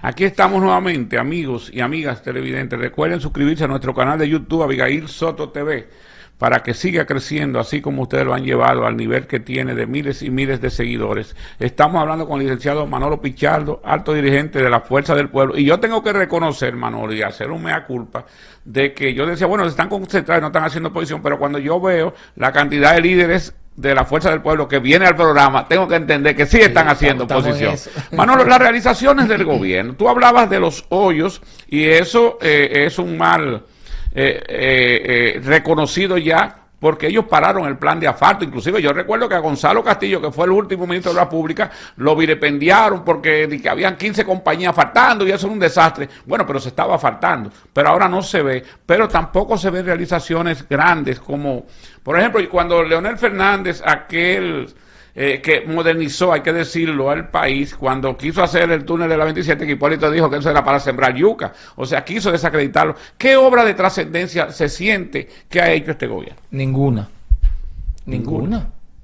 Aquí estamos nuevamente, amigos y amigas televidentes. Recuerden suscribirse a nuestro canal de YouTube, Abigail Soto TV, para que siga creciendo, así como ustedes lo han llevado al nivel que tiene de miles y miles de seguidores. Estamos hablando con el licenciado Manolo Pichardo, alto dirigente de la Fuerza del Pueblo. Y yo tengo que reconocer, Manolo, y hacer un mea culpa, de que yo decía, bueno, se están concentrados, no están haciendo oposición, pero cuando yo veo la cantidad de líderes de la Fuerza del Pueblo que viene al programa, tengo que entender que sí están haciendo oposición. Manolo, las realizaciones del gobierno, tú hablabas de los hoyos y eso es un mal reconocido ya, porque ellos pararon el plan de asfalto. Inclusive yo recuerdo que a Gonzalo Castillo, que fue el último ministro de la Pública, lo vilipendiaron porque que habían 15 compañías asfaltando y eso era un desastre. Bueno, pero se estaba asfaltando, pero ahora no se ve, pero tampoco se ven realizaciones grandes como, por ejemplo, cuando Leonel Fernández, aquel que modernizó, hay que decirlo, al país, cuando quiso hacer el túnel de la 27, que Hipólito dijo que eso era para sembrar yuca, o sea, quiso desacreditarlo. ¿Qué obra de trascendencia se siente que ha hecho este gobierno? Ninguna.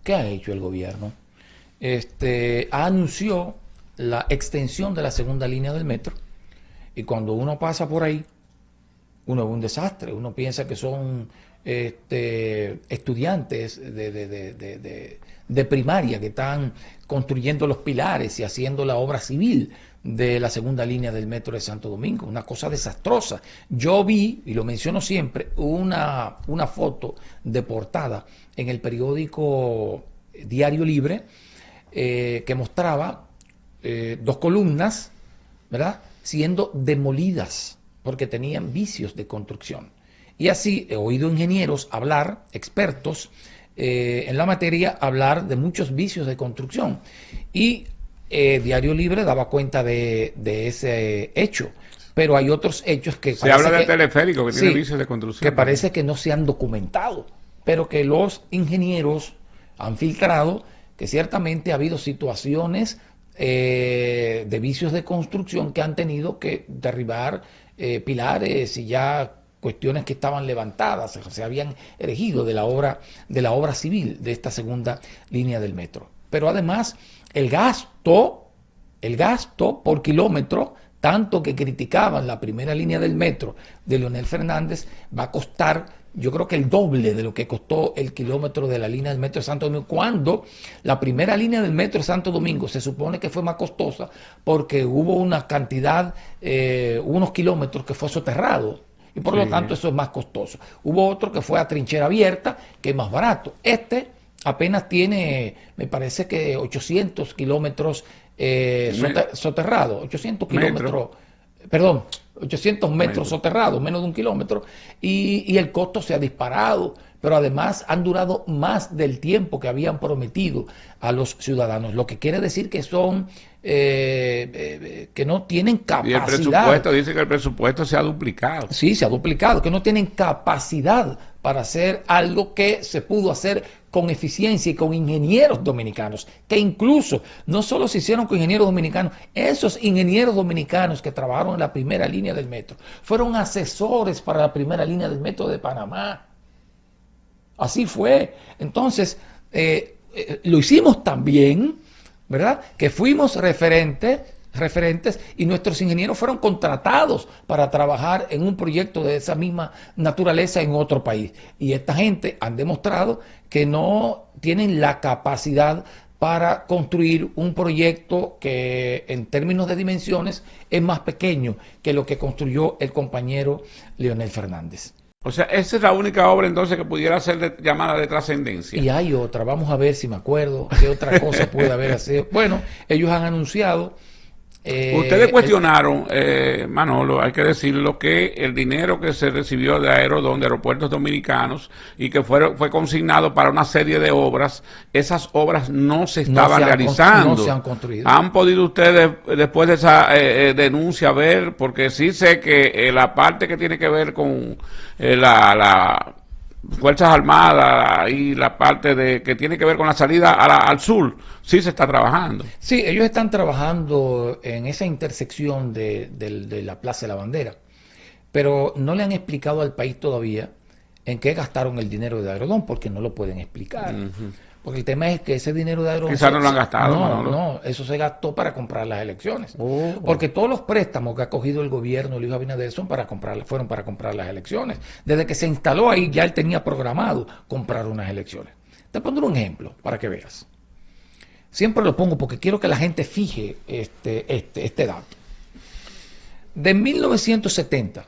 ¿Qué ha hecho el gobierno? Anunció la extensión de la segunda línea del metro, y cuando uno pasa por ahí, uno ve un desastre. Uno piensa que son estudiantes de primaria que están construyendo los pilares y haciendo la obra civil de la segunda línea del metro de Santo Domingo. Una cosa desastrosa. Yo vi, y lo menciono siempre, una foto de portada en el periódico Diario Libre que mostraba dos columnas, ¿verdad?, siendo demolidas porque tenían vicios de construcción. Y así he oído ingenieros hablar, expertos en la materia, hablar de muchos vicios de construcción. Y Diario Libre daba cuenta de ese hecho. Pero hay otros hechos que... Se habla del teleférico que tiene vicios de construcción. Que parece que no se han documentado, pero que los ingenieros han filtrado que ciertamente ha habido situaciones de vicios de construcción que han tenido que derribar pilares y ya cuestiones que estaban levantadas, se habían erigido de la obra civil de esta segunda línea del metro. Pero además el gasto por kilómetro, tanto que criticaban la primera línea del metro de Leonel Fernández, va a costar, yo creo que el doble de lo que costó el kilómetro de la línea del metro de Santo Domingo, cuando la primera línea del metro de Santo Domingo se supone que fue más costosa porque hubo una cantidad, unos kilómetros que fue soterrado, y por lo tanto eso es más costoso. Hubo otro que fue a trinchera abierta, que es más barato. Apenas tiene, me parece que 800 kilómetros soterrados, 800 kilómetros, perdón, 800 metros soterrados, menos de un kilómetro, y el costo se ha disparado, pero además han durado más del tiempo que habían prometido a los ciudadanos, lo que quiere decir que son que no tienen capacidad. Y el presupuesto, dice que el presupuesto se ha duplicado. Sí, se ha duplicado, que no tienen capacidad para hacer algo que se pudo hacer con eficiencia y con ingenieros dominicanos, que incluso no solo se hicieron con ingenieros dominicanos, esos ingenieros dominicanos que trabajaron en la primera línea del metro, fueron asesores para la primera línea del metro de Panamá. Así fue. Entonces, lo hicimos también, ¿verdad?, que fuimos referentes y nuestros ingenieros fueron contratados para trabajar en un proyecto de esa misma naturaleza en otro país. Y esta gente han demostrado que no tienen la capacidad para construir un proyecto que en términos de dimensiones es más pequeño que lo que construyó el compañero Leonel Fernández. O sea, esa es la única obra entonces que pudiera ser llamada de trascendencia. Y hay otra, vamos a ver si me acuerdo qué otra cosa puede haber sido. Bueno, ellos han anunciado... Ustedes cuestionaron, Manolo, hay que decirlo, que el dinero que se recibió de Aerodón, de Aeropuertos Dominicanos, y que fue consignado para una serie de obras, esas obras no se estaban realizando. No se han construido. ¿Han podido ustedes, después de esa denuncia, ver? Porque sí sé que la parte que tiene que ver con la Fuerzas Armadas y la parte que tiene que ver con la salida al sur, sí se está trabajando. Sí, ellos están trabajando en esa intersección de la Plaza de la Bandera, pero no le han explicado al país todavía en qué gastaron el dinero de Aerodón, porque no lo pueden explicar. Porque el tema es que ese dinero de Aeroonce... Quizás no lo han gastado, No, eso se gastó para comprar las elecciones. Porque todos los préstamos que ha cogido el gobierno Luis Abinader fueron para comprar las elecciones. Desde que se instaló ahí, ya él tenía programado comprar unas elecciones. Te pondré un ejemplo para que veas. Siempre lo pongo porque quiero que la gente fije este dato. De 1970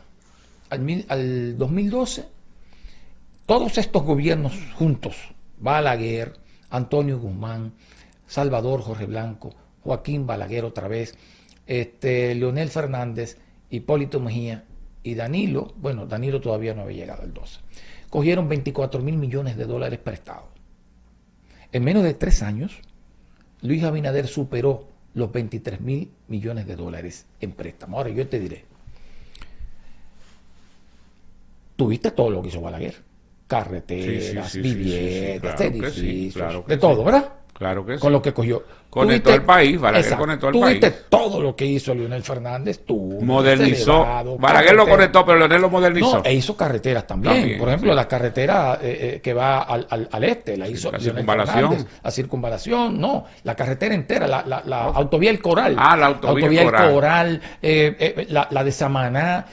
al 2012, todos estos gobiernos juntos, Balaguer, Antonio Guzmán, Salvador Jorge Blanco, Joaquín Balaguer otra vez, Leonel Fernández, Hipólito Mejía y Danilo, bueno, Danilo todavía no había llegado al 12, cogieron 24.000 millones de dólares prestados. En menos de 3 años, Luis Abinader superó los 23.000 millones de dólares en préstamo. Ahora yo te diré, tuviste todo lo que hizo Balaguer, carreteras, viviendas, edificios, de todo, ¿verdad? Claro que sí. Con lo que cogió. Conectó el país, Balaguer conectó el país. Tuviste todo lo que hizo Leonel Fernández, modernizó. Balaguer lo conectó, pero Leonel lo modernizó. No, e hizo carreteras también. Por ejemplo, la carretera que va al este, la hizo la Leonel circunvalación. Fernández. La circunvalación, no, la carretera entera, la autovía El Coral. La autovía El Coral, la de Samaná,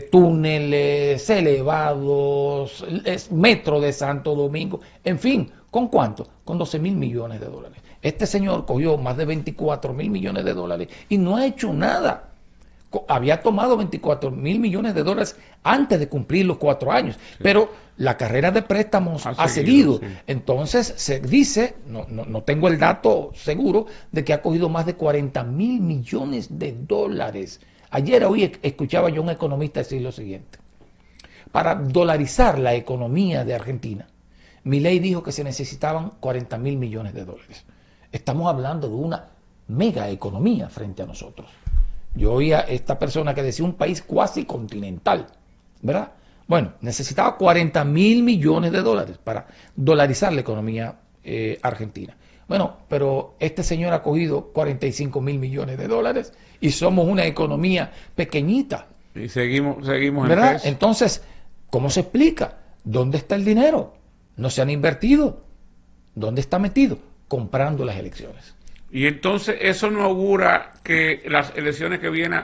túneles elevados, metro de Santo Domingo, en fin. ¿Con cuánto? Con 12.000 millones de dólares. Este señor cogió más de 24.000 millones de dólares y no ha hecho nada. Había tomado 24.000 millones de dólares antes de cumplir los 4 años, pero la carrera de préstamos ha seguido. Sí. Entonces se dice, no tengo el dato seguro, de que ha cogido más de 40.000 millones de dólares. Ayer hoy escuchaba yo a un economista decir lo siguiente: para dolarizar la economía de Argentina, Milei dijo que se necesitaban 40.000 millones de dólares. Estamos hablando de una mega economía frente a nosotros. Yo oía a esta persona que decía un país cuasi continental, ¿verdad? Bueno, necesitaba 40.000 millones de dólares para dolarizar la economía argentina. Bueno, pero este señor ha cogido 45.000 millones de dólares y somos una economía pequeñita. Y seguimos ¿verdad? En peso. Entonces, ¿cómo se explica? ¿Dónde está el dinero? No se han invertido. ¿Dónde está metido? Comprando las elecciones. Y entonces eso no augura que las elecciones que vienen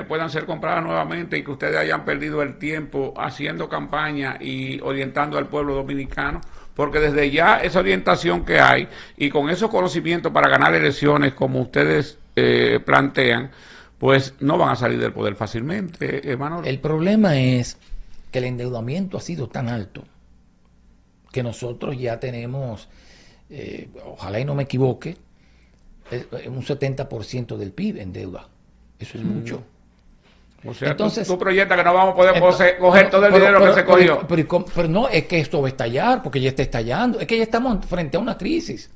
puedan ser compradas nuevamente y que ustedes hayan perdido el tiempo haciendo campaña y orientando al pueblo dominicano, porque desde ya esa orientación que hay y con esos conocimientos para ganar elecciones como ustedes plantean, pues no van a salir del poder fácilmente, Manolo. El problema es que el endeudamiento ha sido tan alto que nosotros ya tenemos, ojalá y no me equivoque, un 70% del PIB en deuda. Eso es mucho. O sea, entonces, tú proyectas que no vamos a poder coger todo el dinero que se cogió. Pero no, es que esto va a estallar, porque ya está estallando. Es que ya estamos frente a una crisis.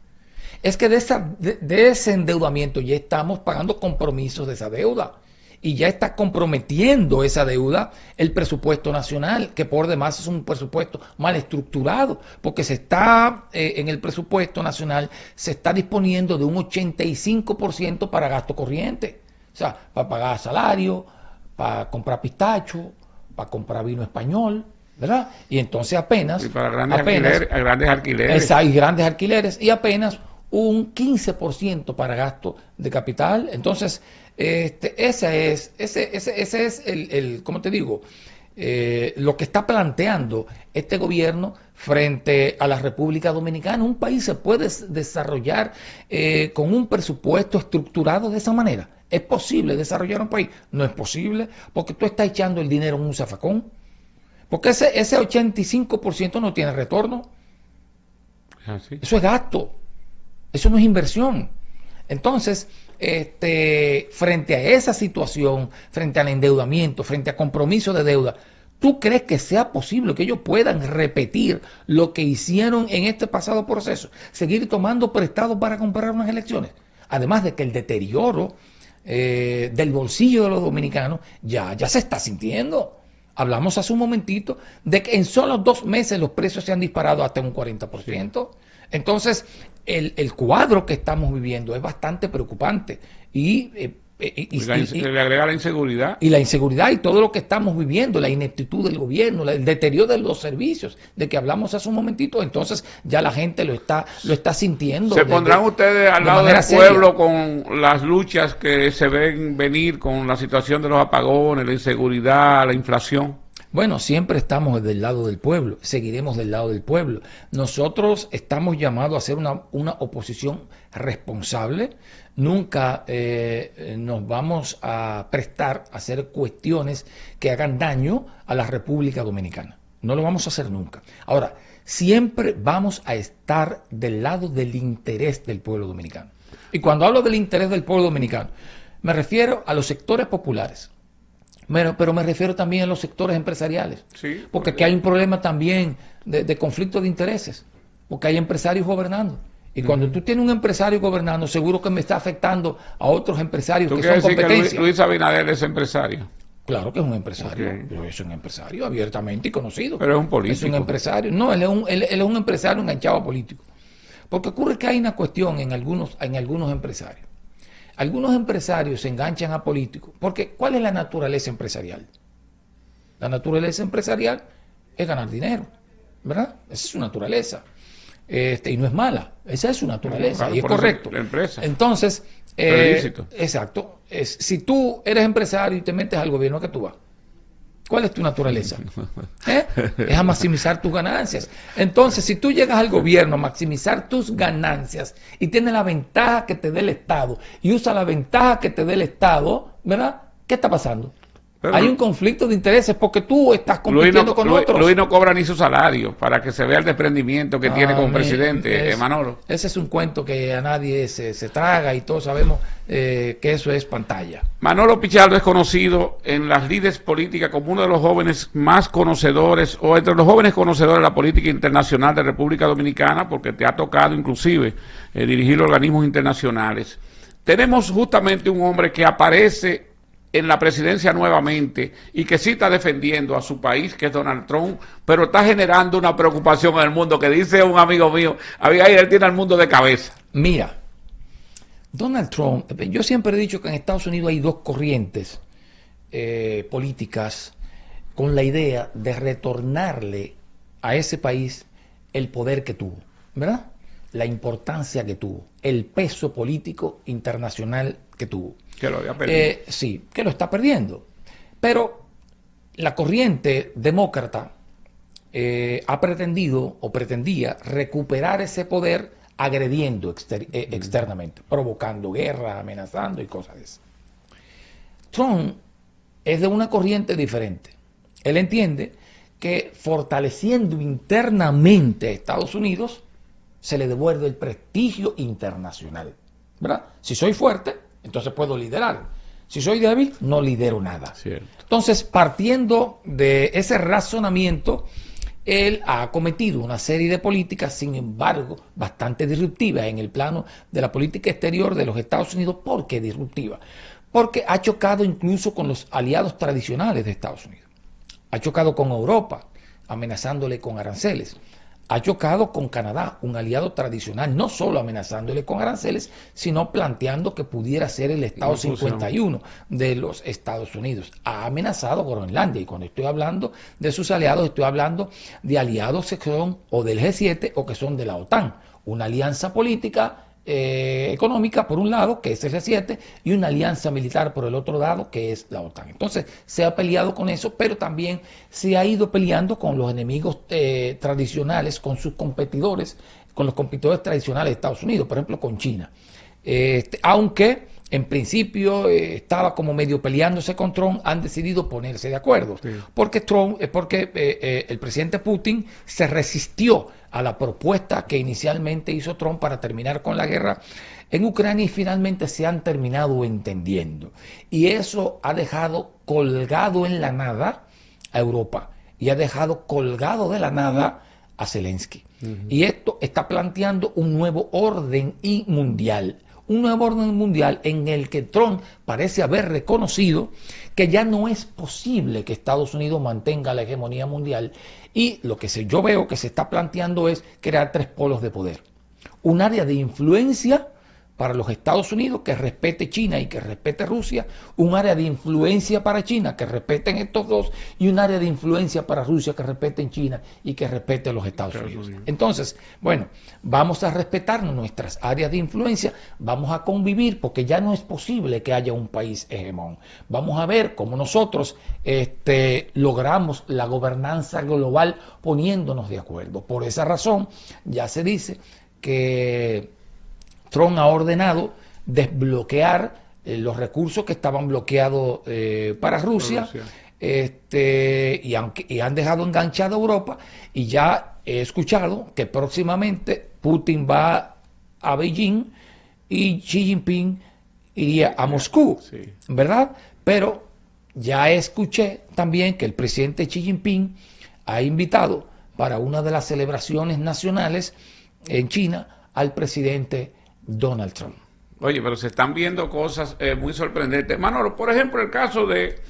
Es que de ese endeudamiento ya estamos pagando compromisos de esa deuda. Y ya está comprometiendo esa deuda el presupuesto nacional, que por demás es un presupuesto mal estructurado, porque se está en el presupuesto nacional se está disponiendo de un 85% para gasto corriente, o sea, para pagar salario, para comprar pistacho, para comprar vino español, ¿verdad? Y entonces apenas... Y para grandes alquileres. Hay grandes alquileres y apenas un 15% para gasto de capital. Entonces, ese es el ¿cómo te digo? Lo que está planteando este gobierno frente a la República Dominicana. Un país se puede desarrollar con un presupuesto estructurado de esa manera. ¿Es posible desarrollar un país? No es posible, porque tú estás echando el dinero en un zafacón. Porque ese 85% no tiene retorno. ¿Así? Eso es gasto. Eso no es inversión. Entonces, frente a esa situación, frente al endeudamiento, frente a compromiso de deuda, ¿tú crees que sea posible que ellos puedan repetir lo que hicieron en este pasado proceso? Seguir tomando prestado para comprar unas elecciones. Además de que el deterioro del bolsillo de los dominicanos ya se está sintiendo. Hablamos hace un momentito de que en solo 2 meses los precios se han disparado hasta un 40%. Sí. Entonces, el cuadro que estamos viviendo es bastante preocupante y le agrega la inseguridad. Y la inseguridad y todo lo que estamos viviendo, la ineptitud del gobierno, el deterioro de los servicios, de que hablamos hace un momentito, entonces ya la gente lo está sintiendo. ¿Se pondrán ustedes al lado del pueblo con las luchas que se ven venir con la situación de los apagones, la inseguridad, la inflación? Bueno, siempre estamos del lado del pueblo, seguiremos del lado del pueblo. Nosotros estamos llamados a hacer una oposición responsable. Nunca nos vamos a prestar a hacer cuestiones que hagan daño a la República Dominicana. No lo vamos a hacer nunca. Ahora, siempre vamos a estar del lado del interés del pueblo dominicano. Y cuando hablo del interés del pueblo dominicano, me refiero a los sectores populares. Pero me refiero también a los sectores empresariales, sí, porque aquí hay un problema también de conflicto de intereses, porque hay empresarios gobernando. Y cuando tú tienes un empresario gobernando, seguro que me está afectando a otros empresarios que son competencia. Que Luis Abinader es empresario. Claro que es un empresario, es un empresario abiertamente y conocido. Pero es un político. Es un empresario. No, él es un empresario enganchado a político. Porque ocurre que hay una cuestión en algunos empresarios. Algunos empresarios se enganchan a políticos, porque ¿cuál es la naturaleza empresarial? La naturaleza empresarial es ganar dinero, ¿verdad? Esa es su naturaleza. Y no es mala, esa es su naturaleza, claro, y es correcto. La empresa. Entonces, exacto, si tú eres empresario y te metes al gobierno, ¿a qué tú vas? ¿Cuál es tu naturaleza? Es a maximizar tus ganancias. Entonces, si tú llegas al gobierno a maximizar tus ganancias y tienes la ventaja que te dé el Estado y usa la ventaja que te dé el Estado, ¿verdad? ¿Qué está pasando? Hay un conflicto de intereses porque tú estás compitiendo con otros. Luis no cobra ni su salario para que se vea el desprendimiento que tiene como presidente, Manolo. Ese es un cuento que a nadie se traga y todos sabemos que eso es pantalla. Manolo Pichardo es conocido en las lides políticas como uno de los jóvenes más conocedores o entre los jóvenes conocedores de la política internacional de República Dominicana, porque te ha tocado inclusive dirigir organismos internacionales. Tenemos justamente un hombre que aparece en la presidencia nuevamente y que sí está defendiendo a su país, que es Donald Trump, pero está generando una preocupación en el mundo, que dice un amigo mío, él tiene al mundo de cabeza. Mira, Donald Trump, yo siempre he dicho que en Estados Unidos hay dos corrientes políticas con la idea de retornarle a ese país el poder que tuvo, ¿verdad? La importancia que tuvo, el peso político internacional que tuvo. Que lo había perdido. Sí, que lo está perdiendo. Pero la corriente demócrata ha pretendido o pretendía recuperar ese poder agrediendo externamente, provocando guerra, amenazando y cosas de eso. Trump es de una corriente diferente. Él entiende que fortaleciendo internamente a Estados Unidos se le devuelve el prestigio internacional, ¿verdad? Si soy fuerte, entonces puedo liderar. Si soy débil, no lidero nada. Cierto. Entonces, partiendo de ese razonamiento, él ha acometido una serie de políticas, sin embargo, bastante disruptivas en el plano de la política exterior de los Estados Unidos. ¿Por qué disruptiva? Porque ha chocado incluso con los aliados tradicionales de Estados Unidos. Ha chocado con Europa, amenazándole con aranceles. Ha chocado con Canadá, un aliado tradicional, no solo amenazándole con aranceles, sino planteando que pudiera ser el Estado 51 de los Estados Unidos. Ha amenazado Groenlandia, y cuando estoy hablando de sus aliados, estoy hablando de aliados que son o del G7 o que son de la OTAN, una alianza política económica por un lado, que es el G7, y una alianza militar por el otro lado, que es la OTAN. Entonces se ha peleado con eso, pero también se ha ido peleando con los enemigos tradicionales, con sus competidores, con los competidores tradicionales de Estados Unidos, por ejemplo con China. Aunque en principio estaba como medio peleándose con Trump, han decidido ponerse de acuerdo, sí. Porque el presidente Putin se resistió a la propuesta que inicialmente hizo Trump para terminar con la guerra en Ucrania, y finalmente se han terminado entendiendo. Y eso ha dejado colgado en la nada a Europa y ha dejado colgado de la nada a Zelensky. Y esto está planteando un nuevo orden mundial. Un nuevo orden mundial en el que Trump parece haber reconocido que ya no es posible que Estados Unidos mantenga la hegemonía mundial, y lo que yo veo que se está planteando es crear tres polos de poder. Un área de influencia para los Estados Unidos que respete China y que respete Rusia, un área de influencia para China que respeten estos dos y un área de influencia para Rusia que respeten China y que respete los Estados Unidos. Entonces, bueno, vamos a respetarnos nuestras áreas de influencia, vamos a convivir porque ya no es posible que haya un país hegemón. Vamos a ver cómo nosotros logramos la gobernanza global poniéndonos de acuerdo. Por esa razón, ya se dice que Trump ha ordenado desbloquear los recursos que estaban bloqueados para Rusia, y han dejado enganchada a Europa, y ya he escuchado que próximamente Putin va a Beijing y Xi Jinping iría a Moscú, ¿verdad? Pero ya escuché también que el presidente Xi Jinping ha invitado para una de las celebraciones nacionales en China al presidente Donald Trump. Oye, pero se están viendo cosas muy sorprendentes. Manolo, por ejemplo, el caso de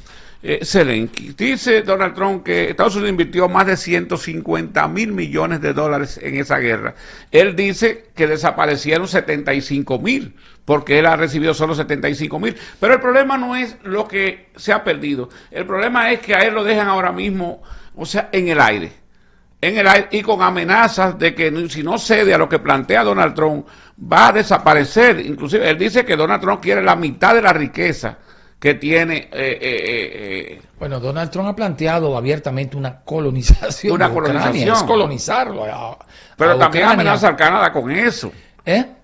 Zelensky. Dice Donald Trump que Estados Unidos invirtió más de 150 mil millones de dólares en esa guerra. Él dice que desaparecieron 75 mil, porque él ha recibido solo 75 mil. Pero el problema no es lo que se ha perdido. El problema es que a él lo dejan ahora mismo, o sea, en el aire y con amenazas de que si no cede a lo que plantea Donald Trump va a desaparecer. Inclusive él dice que Donald Trump quiere la mitad de la riqueza que tiene. Bueno, Donald Trump ha planteado abiertamente una colonización de Ucrania, es colonizarlo. Pero también amenaza al Canadá con eso.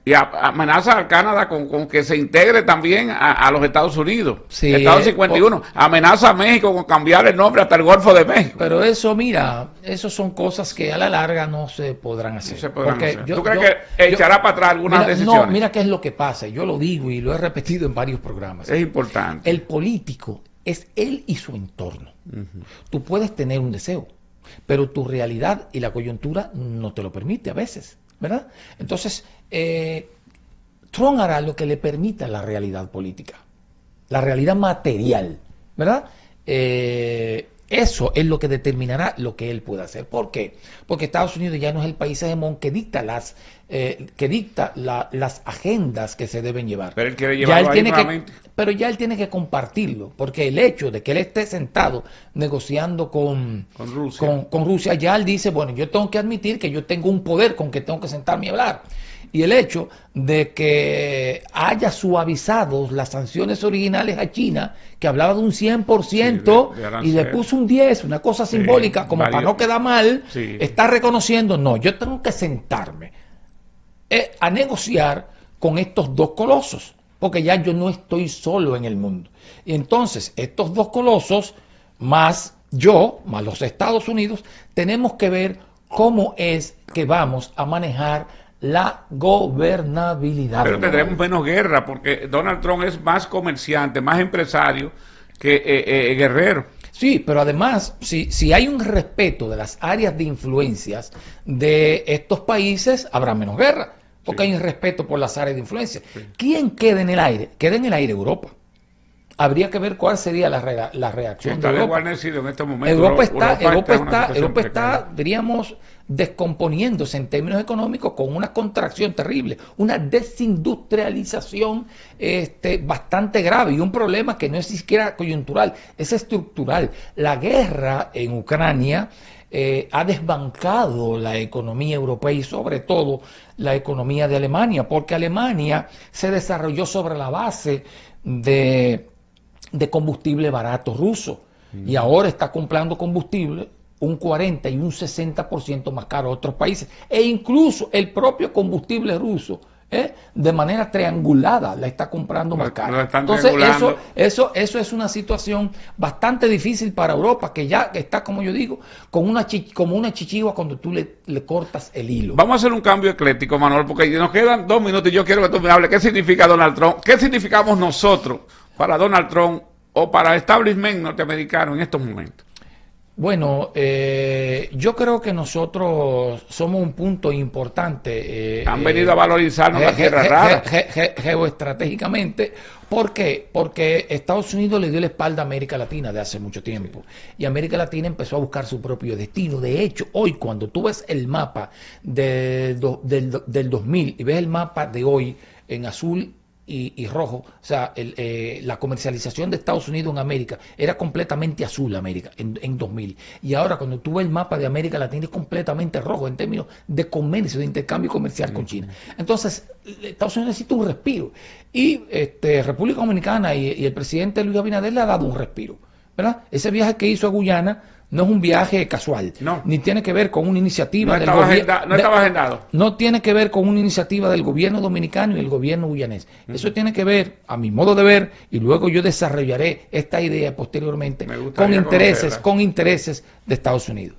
Y amenaza al Canadá con que se integre también a los Estados Unidos. Sí, Estado 51. Amenaza a México con cambiar el nombre hasta el Golfo de México. Pero eso, mira, eso son cosas que a la larga no se podrán hacer. No se podrán hacer. ¿Tú crees que echará para atrás algunas decisiones? No, mira qué es lo que pasa. Yo lo digo y lo he repetido en varios programas. Es importante. El político es él y su entorno. Tú puedes tener un deseo, pero tu realidad y la coyuntura no te lo permite a veces, ¿verdad? Entonces, Trump hará lo que le permita la realidad política, la realidad material, ¿verdad? Eso es lo que determinará lo que él pueda hacer. ¿Por qué? Porque Estados Unidos ya no es el país hegemón que dicta las agendas que se deben llevar. Pero él quiere llevarlo ahí nuevamente. Pero ya él tiene que compartirlo, porque el hecho de que él esté sentado negociando con Rusia, ya él dice, bueno, yo tengo que admitir que yo tengo un poder con que tengo que sentarme a hablar. Y el hecho de que haya suavizado las sanciones originales a China, que hablaba de un 100%, y le puso un 10%, una cosa simbólica, como para no quedar mal, está reconociendo, no, yo tengo que sentarme a negociar con estos dos colosos, porque ya yo no estoy solo en el mundo. Y entonces, estos dos colosos, más yo, más los Estados Unidos, tenemos que ver cómo es que vamos a manejar la gobernabilidad. Pero tendremos menos guerra, porque Donald Trump es más comerciante, más empresario que guerrero. Sí, pero además, si hay un respeto de las áreas de influencias de estos países, habrá menos guerra, porque hay un respeto por las áreas de influencia. ¿Quién queda en el aire? Queda en el aire Europa. Habría que ver cuál sería la reacción de Europa. En este momento. Europa está, diríamos, descomponiéndose en términos económicos con una contracción terrible, una desindustrialización bastante grave y un problema que no es siquiera coyuntural, es estructural. La guerra en Ucrania ha desbancado la economía europea y sobre todo la economía de Alemania, porque Alemania se desarrolló sobre la base de combustible barato ruso y ahora está comprando combustible un 40 y un 60% más caro a otros países, e incluso el propio combustible ruso de manera triangulada la está comprando más caro. Entonces eso es una situación bastante difícil para Europa, que ya está, como yo digo, como una chichigua cuando tú le cortas el hilo. Vamos a hacer un cambio ecléctico, Manuel, porque nos quedan 2 minutos y yo quiero que tú me hables qué significa Donald Trump, qué significamos nosotros para Donald Trump o para el establishment norteamericano en estos momentos. Bueno, yo creo que nosotros somos un punto importante. Han venido a valorizarnos la tierra rara. Geoestratégicamente. ¿Por qué? Porque Estados Unidos le dio la espalda a América Latina de hace mucho tiempo. Y América Latina empezó a buscar su propio destino. De hecho, hoy cuando tú ves el mapa del 2000 y ves el mapa de hoy, en azul y rojo. O sea, la comercialización de Estados Unidos en América era completamente azul, América, en 2000. Y ahora cuando tú ves el mapa de América Latina es completamente rojo en términos de comercio, de intercambio comercial con China. Entonces, Estados Unidos necesita un respiro. Y República Dominicana y el presidente Luis Abinader le ha dado un respiro, ¿verdad? Ese viaje que hizo a Guyana no es un viaje casual, no, ni tiene que ver con una iniciativa del gobierno. No estaba agendado. No tiene que ver con una iniciativa del gobierno dominicano y el gobierno guyanés. Eso tiene que ver, a mi modo de ver, y luego yo desarrollaré esta idea posteriormente, con intereses de Estados Unidos.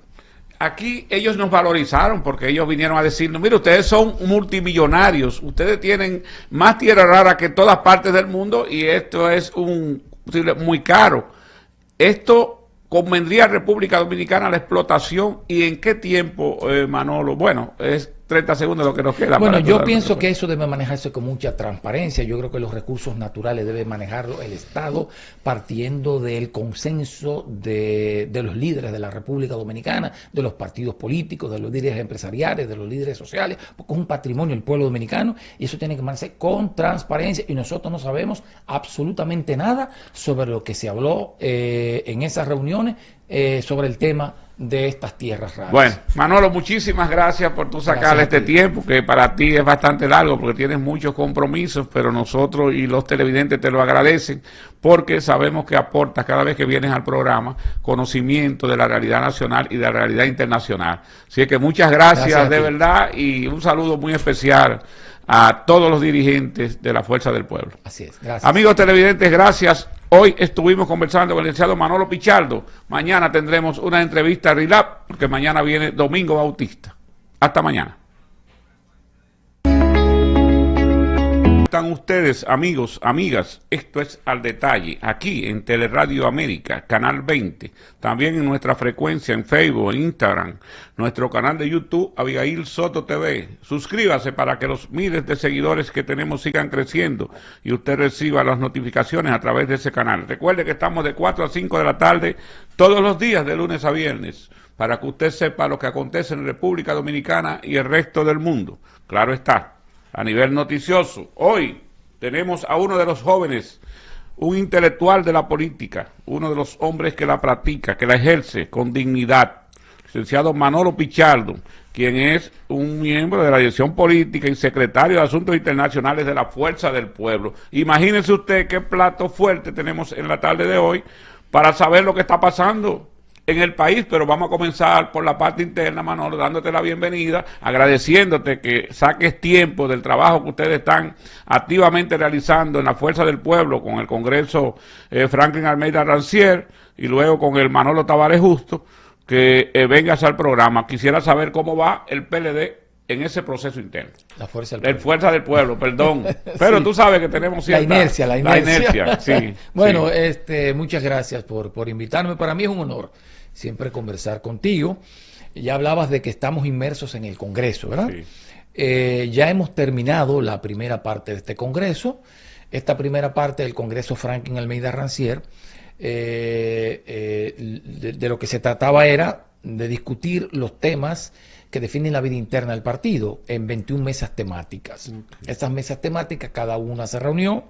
Aquí ellos nos valorizaron porque ellos vinieron a decirnos, mire, ustedes son multimillonarios, ustedes tienen más tierra rara que todas partes del mundo y esto es muy caro. Esto convendría a República Dominicana la explotación. ¿Y en qué tiempo, Manolo? Bueno, es 30 segundos lo que nos queda. Bueno, yo pienso que eso debe manejarse con mucha transparencia. Yo creo que los recursos naturales debe manejarlo el Estado partiendo del consenso de los líderes de la República Dominicana, de los partidos políticos, de los líderes empresariales, de los líderes sociales, porque es un patrimonio del pueblo dominicano y eso tiene que manejarse con transparencia y nosotros no sabemos absolutamente nada sobre lo que se habló en esas reuniones sobre el tema de estas tierras raras. Bueno, Manolo, muchísimas gracias por tú sacarle este tiempo, que para ti es bastante largo porque tienes muchos compromisos, pero nosotros y los televidentes te lo agradecen porque sabemos que aportas cada vez que vienes al programa conocimiento de la realidad nacional y de la realidad internacional. Así que muchas gracias de verdad y un saludo muy especial a todos los dirigentes de la Fuerza del Pueblo. Así es, gracias. Amigos televidentes, gracias. Hoy estuvimos conversando con el licenciado Manolo Pichardo. Mañana tendremos una entrevista a RILAP, porque mañana viene Domingo Bautista. Hasta mañana. Están ustedes, amigos, amigas, esto es Al Detalle, aquí en Teleradio América, Canal 20, también en nuestra frecuencia en Facebook, en Instagram, nuestro canal de YouTube, Abigail Soto TV. Suscríbase para que los miles de seguidores que tenemos sigan creciendo y usted reciba las notificaciones a través de ese canal. Recuerde que estamos de 4 a 5 de la tarde todos los días, de lunes a viernes, para que usted sepa lo que acontece en República Dominicana y el resto del mundo. Claro está. A nivel noticioso, hoy tenemos a uno de los jóvenes, un intelectual de la política, uno de los hombres que la practica, que la ejerce con dignidad, licenciado Manolo Pichardo, quien es un miembro de la dirección política y secretario de Asuntos Internacionales de la Fuerza del Pueblo. Imagínese usted qué plato fuerte tenemos en la tarde de hoy para saber lo que está pasando en el país, pero vamos a comenzar por la parte interna, Manolo, dándote la bienvenida, agradeciéndote que saques tiempo del trabajo que ustedes están activamente realizando en la Fuerza del Pueblo con el Congreso Franklin Almeida Rancier y luego con el Manolo Tavares Justo, que vengas al programa. Quisiera saber cómo va el PLD en ese proceso interno. La Fuerza del Pueblo. Fuerza del Pueblo, perdón. Pero sí, tú sabes que tenemos cierta... La inercia, sí. Bueno, sí. Muchas gracias por invitarme. Para mí es un honor siempre conversar contigo. Ya hablabas de que estamos inmersos en el Congreso, ¿verdad? Sí. Ya hemos terminado la primera parte de este Congreso. Esta primera parte del Congreso Franklin Almeida Rancier, de lo que se trataba era de discutir los temas que definen la vida interna del partido en 21 mesas temáticas. Estas mesas temáticas, cada una se reunió,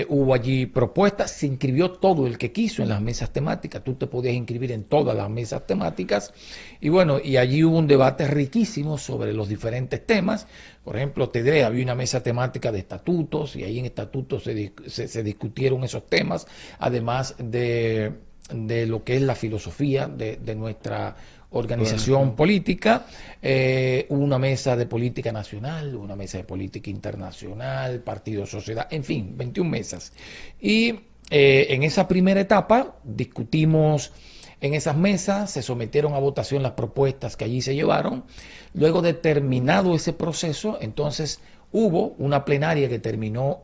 hubo allí propuestas, se inscribió todo el que quiso en las mesas temáticas, tú te podías inscribir en todas las mesas temáticas, y bueno, y allí hubo un debate riquísimo sobre los diferentes temas. Por ejemplo, te diré, había una mesa temática de estatutos, y ahí en estatutos se discutieron esos temas, además de lo que es la filosofía de nuestra organización política. Hubo una mesa de política nacional, una mesa de política internacional, partido, sociedad, en fin, 21 mesas. Y en esa primera etapa discutimos en esas mesas, se sometieron a votación las propuestas que allí se llevaron. Luego de terminado ese proceso, entonces hubo una plenaria que terminó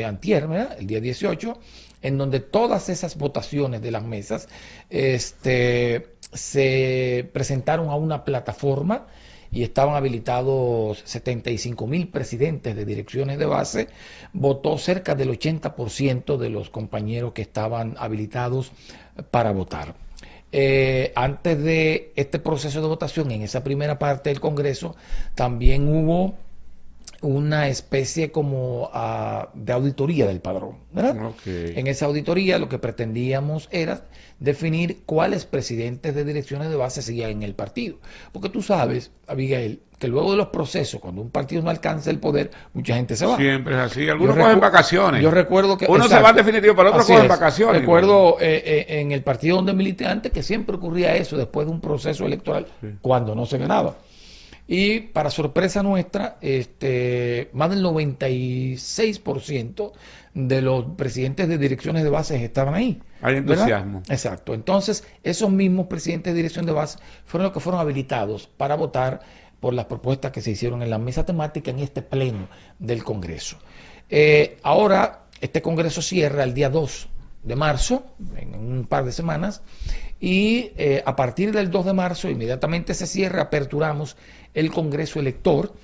antier, ¿verdad? El día 18, en donde todas esas votaciones de las mesas se presentaron a una plataforma y estaban habilitados 75,000 presidentes de direcciones de base. Votó cerca del 80% de los compañeros que estaban habilitados para votar. Antes de este proceso de votación, en esa primera parte del Congreso, también hubo una especie como de auditoría del padrón, ¿verdad? Okay. En esa auditoría lo que pretendíamos era definir cuáles presidentes de direcciones de base seguían en el partido. Porque tú sabes, Abigail, que luego de los procesos, cuando un partido no alcanza el poder, mucha gente se va. Siempre es así. Algunos cogen vacaciones. Yo recuerdo que... Uno se va definitivo, pero otros cogen vacaciones. Recuerdo en el partido donde milité antes que siempre ocurría eso después de un proceso electoral, cuando no se ganaba. Y para sorpresa nuestra, más del 96% de los presidentes de direcciones de bases estaban ahí. Hay entusiasmo. ¿Verdad? Exacto. Entonces, esos mismos presidentes de dirección de base fueron los que fueron habilitados para votar por las propuestas que se hicieron en la mesa temática en este pleno del Congreso. Ahora, este Congreso cierra el día 2 de marzo, en un par de semanas, y a partir del 2 de marzo inmediatamente se cierra, aperturamos el Congreso Elector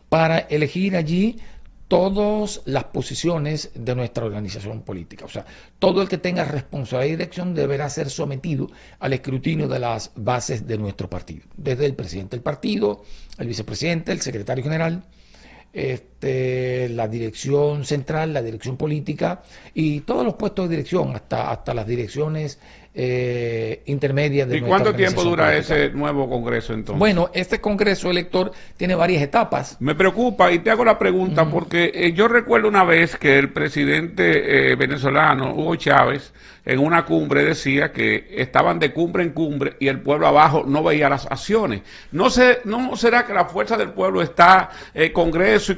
para elegir allí todas las posiciones de nuestra organización política. O sea, todo el que tenga responsabilidad y dirección deberá ser sometido al escrutinio de las bases de nuestro partido, desde el presidente del partido, el vicepresidente, el secretario general, la dirección central, la dirección política y todos los puestos de dirección, hasta las direcciones intermedias de ¿Y nuestra cuánto tiempo dura política. ese nuevo Congreso entonces? Bueno, este Congreso elector tiene varias etapas. Me preocupa y te hago la pregunta porque yo recuerdo una vez que el presidente venezolano, Hugo Chávez, en una cumbre decía que estaban de cumbre en cumbre y el pueblo abajo no veía las acciones. ¿No será que la fuerza del pueblo está Congreso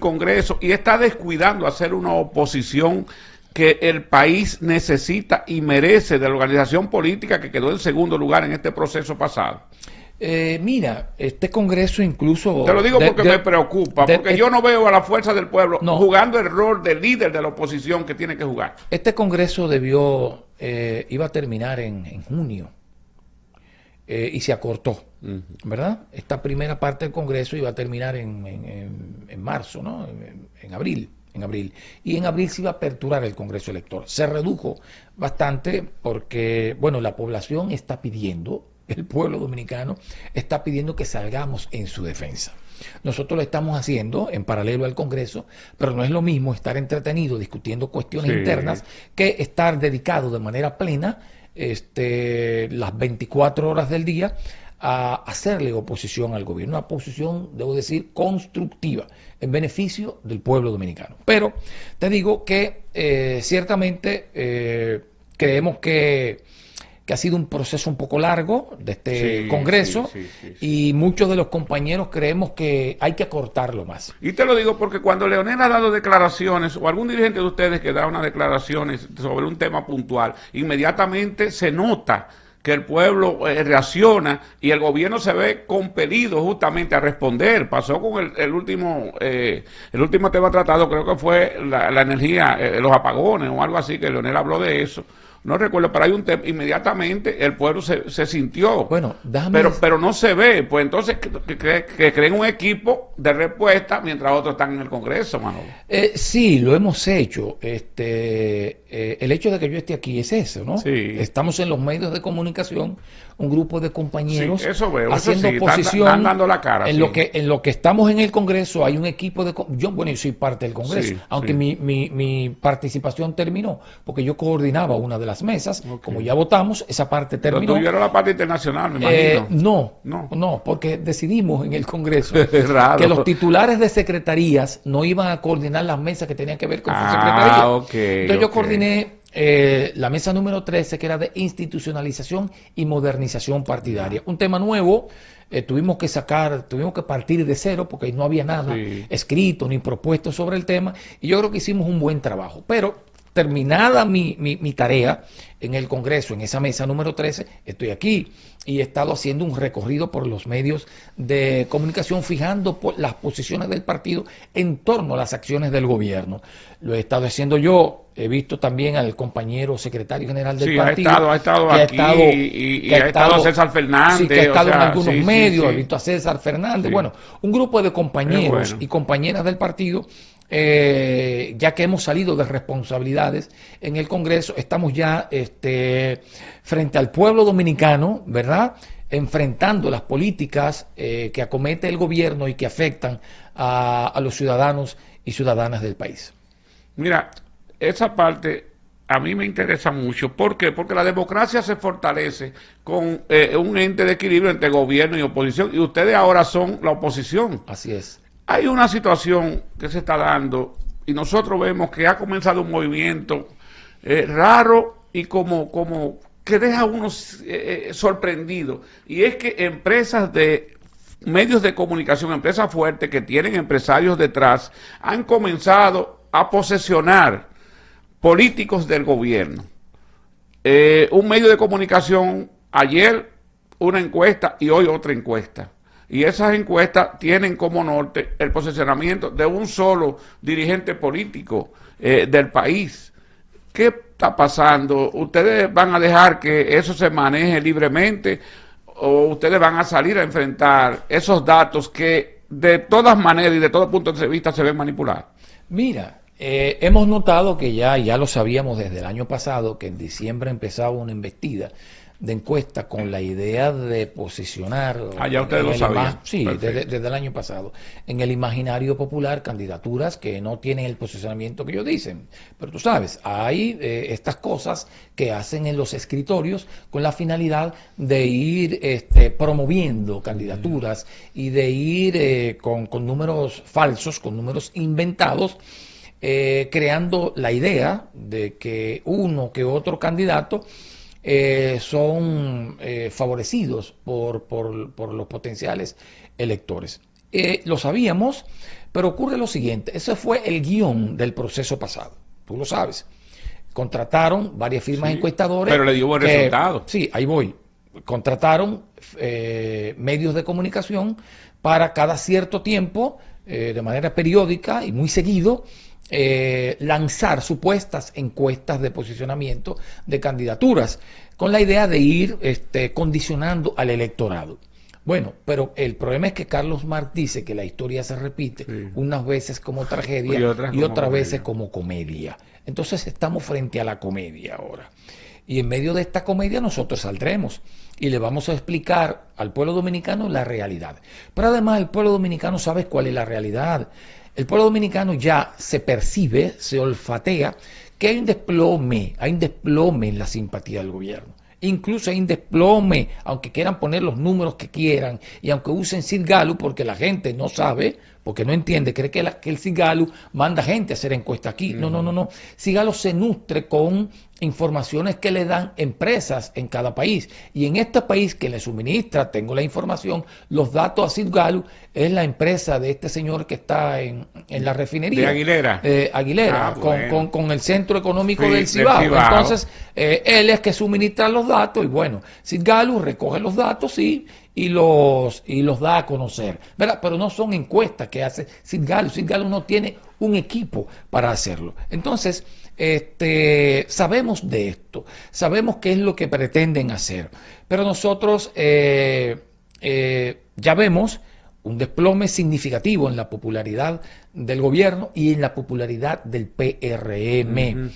y está descuidando hacer una oposición que el país necesita y merece de la organización política que quedó en segundo lugar en este proceso pasado? Mira, este Congreso incluso... Te lo digo porque me preocupa, porque yo no veo a la fuerza del pueblo jugando el rol de líder de la oposición que tiene que jugar. Este Congreso iba a terminar en junio y se acortó, ¿verdad? Esta primera parte del Congreso iba a terminar en marzo, ¿no? En abril. Y en abril se iba a aperturar el Congreso Elector. Se redujo bastante porque, bueno, la población está pidiendo, el pueblo dominicano está pidiendo que salgamos en su defensa. Nosotros lo estamos haciendo en paralelo al Congreso, pero no es lo mismo estar entretenido discutiendo cuestiones internas que estar dedicado de manera plena las 24 horas del día a hacerle oposición al gobierno, una oposición, debo decir, constructiva, en beneficio del pueblo dominicano. Pero te digo que ciertamente creemos que ha sido un proceso un poco largo de este Congreso y muchos de los compañeros creemos que hay que acortarlo más. Y te lo digo porque cuando Leonel ha dado declaraciones o algún dirigente de ustedes que da unas declaraciones sobre un tema puntual, inmediatamente se nota que el pueblo reacciona y el gobierno se ve compelido justamente a responder. Pasó con el último tema tratado, creo que fue la energía, los apagones o algo así, que Leonel habló de eso. No recuerdo, pero hay un tema, inmediatamente el pueblo se sintió. Bueno, pero no se ve. Pues entonces que creen un equipo de respuesta mientras otros están en el Congreso, Manolo. Sí, lo hemos hecho. El hecho de que yo esté aquí es eso, ¿no? Sí. Estamos en los medios de comunicación, un grupo de compañeros haciendo oposición. Están dando la cara. En lo que estamos en el Congreso hay un equipo de... Yo soy parte del Congreso, aunque mi participación terminó, porque yo coordinaba una de las mesas. Como ya votamos, esa parte terminó. Pero tú era la parte internacional, me imagino. No, porque decidimos en el Congreso raro. que los titulares de secretarías no iban a coordinar las mesas que tenían que ver con su secretaría. Entonces yo coordiné la mesa número 13, que era de institucionalización y modernización partidaria. Un tema nuevo, tuvimos que partir de cero porque no había nada escrito ni propuesto sobre el tema, y yo creo que hicimos un buen trabajo. Pero terminada mi tarea en el Congreso, en esa mesa número 13, estoy aquí y he estado haciendo un recorrido por los medios de comunicación, fijando las posiciones del partido en torno a las acciones del gobierno. Lo he estado haciendo yo, he visto también al compañero secretario general del partido. Ha estado aquí y ha estado César Fernández. Sí, que ha estado en algunos medios, he visto a César Fernández. Bueno, un grupo de compañeros y compañeras del partido. Ya que hemos salido de responsabilidades en el Congreso, estamos ya frente al pueblo dominicano, ¿verdad?, enfrentando las políticas que acomete el gobierno y que afectan a los ciudadanos y ciudadanas del país. Mira, esa parte a mí me interesa mucho. ¿Por qué? Porque la democracia se fortalece con un ente de equilibrio entre gobierno y oposición, y ustedes ahora son la oposición. Así es. Hay una situación que se está dando y nosotros vemos que ha comenzado un movimiento raro y como que deja a uno sorprendido, y es que empresas de medios de comunicación, empresas fuertes que tienen empresarios detrás, han comenzado a posesionar políticos del gobierno. Un medio de comunicación, ayer una encuesta y hoy otra encuesta. Y esas encuestas tienen como norte el posesionamiento de un solo dirigente político del país. ¿Qué está pasando? ¿Ustedes van a dejar que eso se maneje libremente o ustedes van a salir a enfrentar esos datos que de todas maneras y de todo punto de vista se ven manipulados? Mira, hemos notado que ya lo sabíamos desde el año pasado, que en diciembre empezaba una embestida de encuesta con la idea de posicionar ya ustedes lo sabían. Sí, desde el año pasado, en el imaginario popular, candidaturas que no tienen el posicionamiento que ellos dicen. Pero tú sabes, hay estas cosas que hacen en los escritorios con la finalidad de ir promoviendo candidaturas y de ir con números falsos, con números inventados, creando la idea de que uno que otro candidato son favorecidos por los potenciales electores. Lo sabíamos, pero ocurre lo siguiente, ese fue el guión del proceso pasado, tú lo sabes. Contrataron varias firmas encuestadoras. Pero le dio buen resultado. Sí, ahí voy. Contrataron medios de comunicación para cada cierto tiempo, de manera periódica y muy seguido, lanzar supuestas encuestas de posicionamiento de candidaturas con la idea de ir condicionando al electorado. Bueno, pero el problema es que Carlos Marx dice que la historia se repite unas veces como tragedia y otras veces como comedia. Entonces estamos frente a la comedia ahora. Y en medio de esta comedia nosotros saldremos y le vamos a explicar al pueblo dominicano la realidad. Pero además el pueblo dominicano sabe cuál es la realidad. El pueblo dominicano ya se percibe, se olfatea que hay un desplome en la simpatía del gobierno. Incluso hay un desplome, aunque quieran poner los números que quieran y aunque usen Sid Gallup, porque la gente no sabe, porque no entiende, cree que el Sid Gallup manda gente a hacer encuestas aquí. No. Sid Gallup se nutre con informaciones que le dan empresas en cada país. Y en este país que le suministra, tengo la información, los datos a Sid Gallup, es la empresa de este señor que está en la refinería. De Aguilera. Aguilera, con el centro económico del Cibao. Entonces, él es que suministra los datos y bueno, Sid Gallup recoge los datos y los da a conocer, ¿verdad? Pero no son encuestas que hace Sid Gallup. Sid Gallup no tiene un equipo para hacerlo. Entonces, sabemos de esto, sabemos qué es lo que pretenden hacer, pero nosotros ya vemos un desplome significativo en la popularidad del gobierno y en la popularidad del PRM.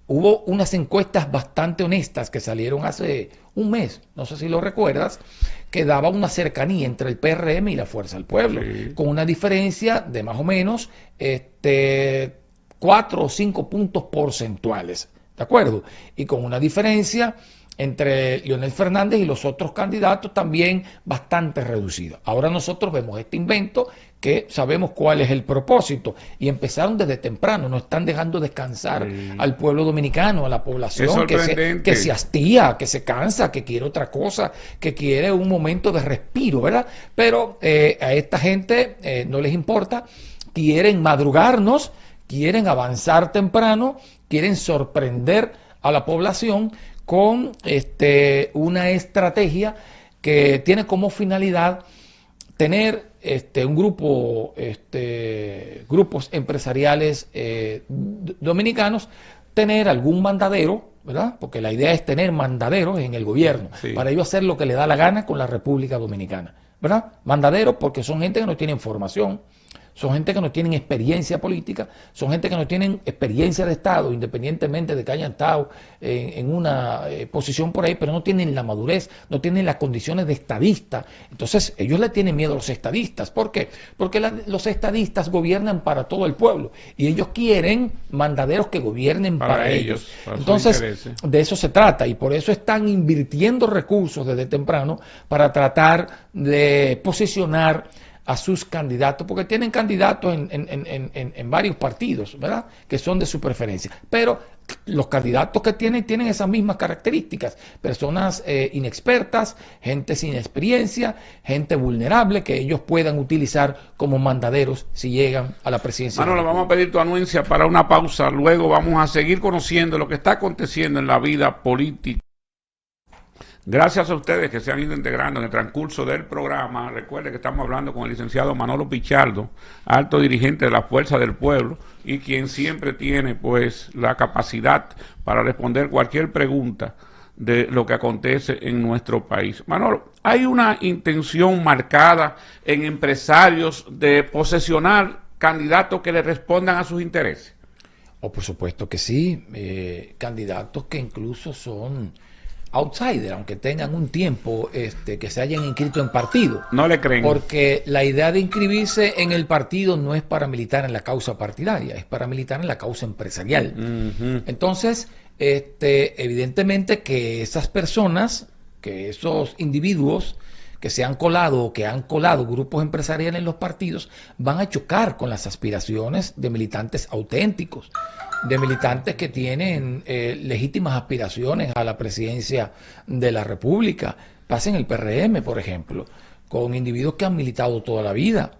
Hubo unas encuestas bastante honestas que salieron hace un mes, no sé si lo recuerdas, que daba una cercanía entre el PRM y la Fuerza del Pueblo, con una diferencia de más o menos 4 o 5 puntos porcentuales, ¿de acuerdo? Y con una diferencia entre Leonel Fernández y los otros candidatos también bastante reducida. Ahora nosotros vemos este invento que sabemos cuál es el propósito y empezaron desde temprano, no están dejando descansar al pueblo dominicano, a la población que se hastía, que se cansa, que quiere otra cosa, que quiere un momento de respiro, ¿verdad? Pero a esta gente no les importa, quieren madrugarnos, quieren avanzar temprano, quieren sorprender a la población con una estrategia que tiene como finalidad tener un grupos empresariales dominicanos, tener algún mandadero, ¿verdad? Porque la idea es tener mandaderos en el gobierno, para ellos hacer lo que le da la gana con la República Dominicana, ¿verdad? Mandaderos porque son gente que no tiene formación, son gente que no tienen experiencia política, son gente que no tienen experiencia de Estado, independientemente de que hayan estado en una posición por ahí, pero no tienen la madurez, no tienen las condiciones de estadista. Entonces, ellos le tienen miedo a los estadistas. ¿Por qué? Porque los estadistas gobiernan para todo el pueblo y ellos quieren mandaderos que gobiernen para ellos. Entonces, de eso se trata y por eso están invirtiendo recursos desde temprano para tratar de posicionar a sus candidatos, porque tienen candidatos en varios partidos, ¿verdad?, que son de su preferencia. Pero los candidatos que tienen esas mismas características, personas inexpertas, gente sin experiencia, gente vulnerable que ellos puedan utilizar como mandaderos si llegan a la presidencia. Manolo, vamos a pedir tu anuencia para una pausa, luego vamos a seguir conociendo lo que está aconteciendo en la vida política. Gracias a ustedes que se han ido integrando en el transcurso del programa. Recuerden que estamos hablando con el licenciado Manolo Pichardo, alto dirigente de la Fuerza del Pueblo y quien siempre tiene pues la capacidad para responder cualquier pregunta de lo que acontece en nuestro país. Manolo, ¿hay una intención marcada en empresarios de posesionar candidatos que le respondan a sus intereses? Oh, por supuesto que sí, candidatos que incluso son outsider, aunque tengan un tiempo que se hayan inscrito en partido. No le creen. Porque la idea de inscribirse en el partido no es para militar en la causa partidaria, es para militar en la causa empresarial. Entonces, evidentemente que esas personas, que esos individuos que se han colado o que han colado grupos empresariales en los partidos, van a chocar con las aspiraciones de militantes auténticos, de militantes que tienen legítimas aspiraciones a la presidencia de la República. Pasa en el PRM, por ejemplo, con individuos que han militado toda la vida,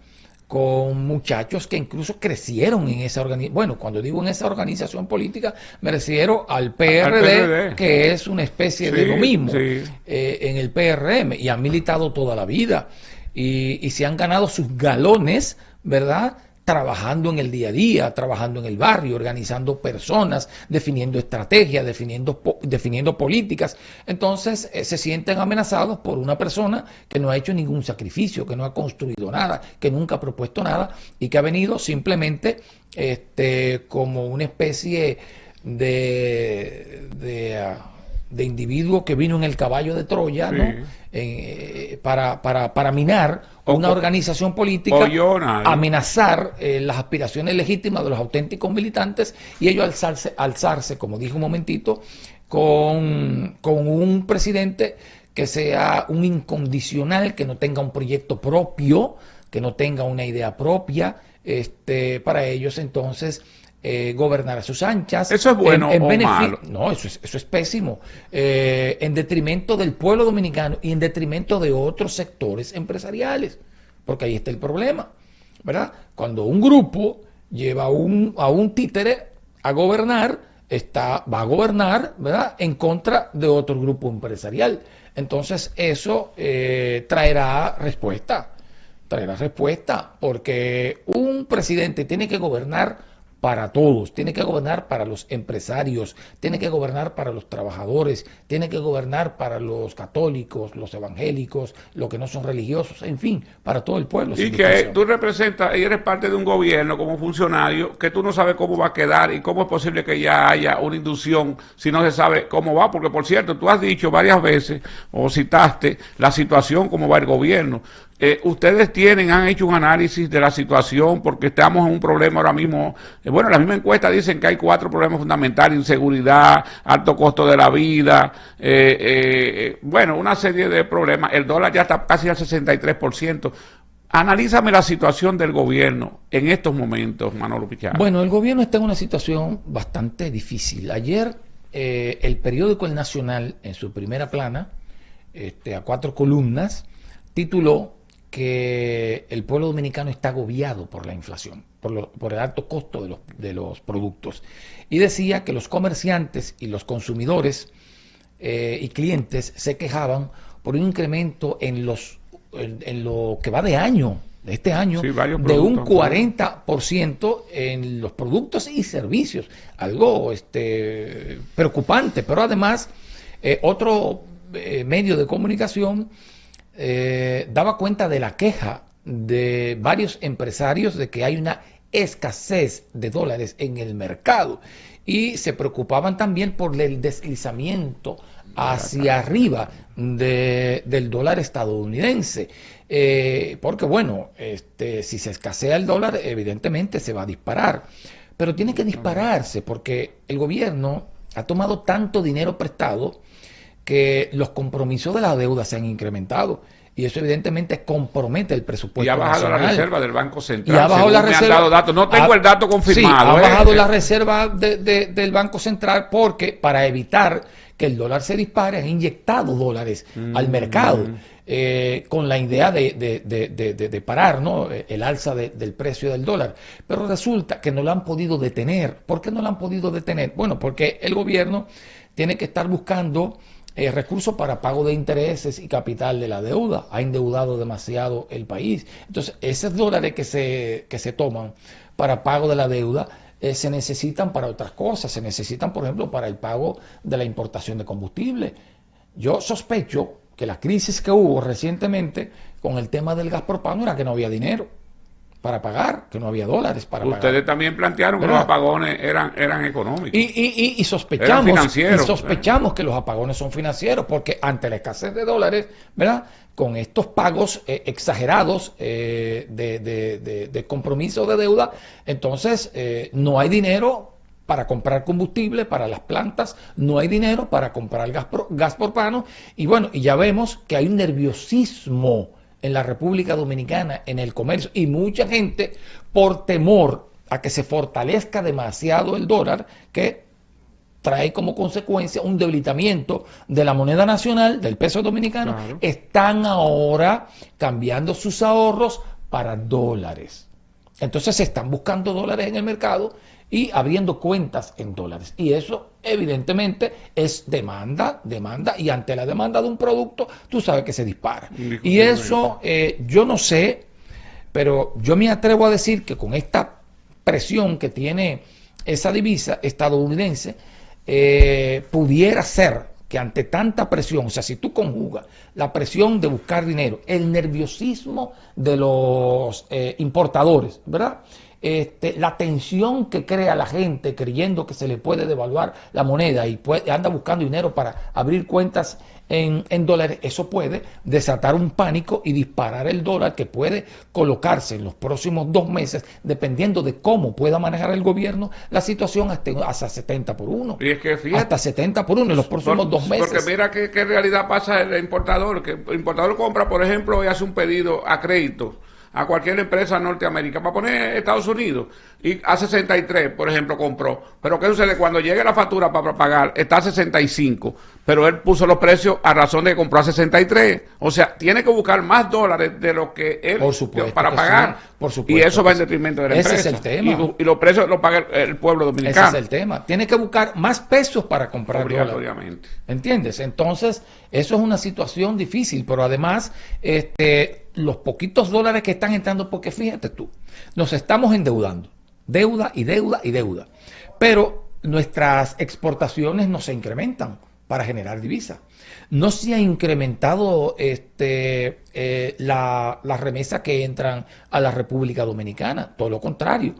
con muchachos que incluso crecieron en esa organización. Bueno, cuando digo en esa organización política, me refiero al PRD, que es una especie de lo mismo en el PRM, y han militado toda la vida y se han ganado sus galones, ¿verdad?, trabajando en el día a día, trabajando en el barrio, organizando personas, definiendo estrategias, definiendo políticas. Entonces se sienten amenazados por una persona que no ha hecho ningún sacrificio, que no ha construido nada, que nunca ha propuesto nada y que ha venido simplemente como una especie de individuo que vino en el caballo de Troya, ¿no? Para minar una organización política, amenazar las aspiraciones legítimas de los auténticos militantes y ellos alzarse, como dije un momentito, con un presidente que sea un incondicional, que no tenga un proyecto propio, que no tenga una idea propia, para ellos entonces gobernar a sus anchas. ¿Eso es bueno o malo? No, eso es pésimo. En detrimento del pueblo dominicano y en detrimento de otros sectores empresariales. Porque ahí está el problema, ¿verdad? Cuando un grupo lleva a un títere a gobernar, va a gobernar, ¿verdad?, en contra de otro grupo empresarial. Entonces eso traerá respuesta, porque un presidente tiene que gobernar para todos, tiene que gobernar para los empresarios, tiene que gobernar para los trabajadores, tiene que gobernar para los católicos, los evangélicos, los que no son religiosos, en fin, para todo el pueblo. Y que tú representas y eres parte de un gobierno como funcionario que tú no sabes cómo va a quedar y cómo es posible que ya haya una inducción si no se sabe cómo va, porque por cierto, tú has dicho varias veces o citaste la situación, cómo va el gobierno. Ustedes han hecho un análisis de la situación porque estamos en un problema ahora mismo. Bueno, la misma encuesta dicen que hay 4 problemas fundamentales: inseguridad, alto costo de la vida, bueno, una serie de problemas. El dólar ya está casi al 63%. Analízame la situación del gobierno en estos momentos, Manolo Pichardo. Bueno, el gobierno está en una situación bastante difícil. Ayer el periódico El Nacional, en su primera plana, a 4 columnas, tituló que el pueblo dominicano está agobiado por la inflación, por el alto costo de los productos. Y decía que los comerciantes y los consumidores y clientes se quejaban por un incremento en lo que va de este año, sí, de un 40% en los productos y servicios. Algo preocupante, pero además otro medio de comunicación daba cuenta de la queja de varios empresarios de que hay una escasez de dólares en el mercado y se preocupaban también por el deslizamiento hacia arriba del dólar estadounidense. Porque bueno, si se escasea el dólar, evidentemente se va a disparar. Pero tiene que dispararse porque el gobierno ha tomado tanto dinero prestado que los compromisos de la deuda se han incrementado. Y eso evidentemente compromete el presupuesto. Y ha bajado nacional. la reserva del Banco Central. Y ha bajado la reserva. Me han dado datos. No tengo el dato confirmado. Sí, ha bajado la reserva del Banco Central porque para evitar que el dólar se dispare han inyectado dólares al mercado con la idea de parar, ¿no?, el alza del precio del dólar. Pero resulta que no lo han podido detener. ¿Por qué no lo han podido detener? Bueno, porque el gobierno tiene que estar buscando recursos para pago de intereses y capital de la deuda. Ha endeudado demasiado el país. Entonces, esos dólares que se toman para pago de la deuda se necesitan para otras cosas. Se necesitan, por ejemplo, para el pago de la importación de combustible. Yo sospecho que la crisis que hubo recientemente con el tema del gas propano era que no había dinero para pagar, que no había dólares para pagar. Ustedes también plantearon que los apagones eran económicos. Y sospechamos que los apagones son financieros, porque ante la escasez de dólares, ¿verdad?, con estos pagos exagerados de compromiso de deuda, entonces no hay dinero para comprar combustible para las plantas, no hay dinero para comprar gas propano, y bueno, y ya vemos que hay un nerviosismo en la República Dominicana, en el comercio, y mucha gente, por temor a que se fortalezca demasiado el dólar, que trae como consecuencia un debilitamiento de la moneda nacional, del peso dominicano, claro, están ahora cambiando sus ahorros para dólares. Entonces se están buscando dólares en el mercado y abriendo cuentas en dólares. Y eso evidentemente es demanda, y ante la demanda de un producto, tú sabes que se dispara. Y eso yo no sé, pero yo me atrevo a decir que con esta presión que tiene esa divisa estadounidense, pudiera ser que ante tanta presión, o sea, si tú conjugas la presión de buscar dinero, el nerviosismo de los importadores, ¿verdad?, la tensión que crea la gente creyendo que se le puede devaluar la moneda y anda buscando dinero para abrir cuentas en dólares, eso puede desatar un pánico y disparar el dólar, que puede colocarse en los próximos 2 meses, dependiendo de cómo pueda manejar el gobierno la situación, hasta 70 por 1. Y es que fíjate, hasta 70 por 1 en los próximos 2 meses. Porque mira qué realidad pasa el importador, que el importador compra, por ejemplo, y hace un pedido a crédito a cualquier empresa norteamericana, para poner Estados Unidos, y a 63, por ejemplo, compró. Pero ¿qué sucede? Cuando llegue la factura para pagar, está a 65, pero él puso los precios a razón de que compró a 63. O sea, tiene que buscar más dólares de lo que él para pagar. Sí, por supuesto, y eso va en detrimento de la empresa. Ese es el tema. Y los precios los paga el pueblo dominicano. Ese es el tema. Tiene que buscar más pesos para comprar obligatoriamente. ¿Entiendes? Entonces, eso es una situación difícil, pero además, los poquitos dólares que están entrando, porque fíjate tú, nos estamos endeudando, deuda y deuda y deuda, pero nuestras exportaciones no se incrementan para generar divisas. No se ha incrementado las remesas que entran a la República Dominicana, todo lo contrario.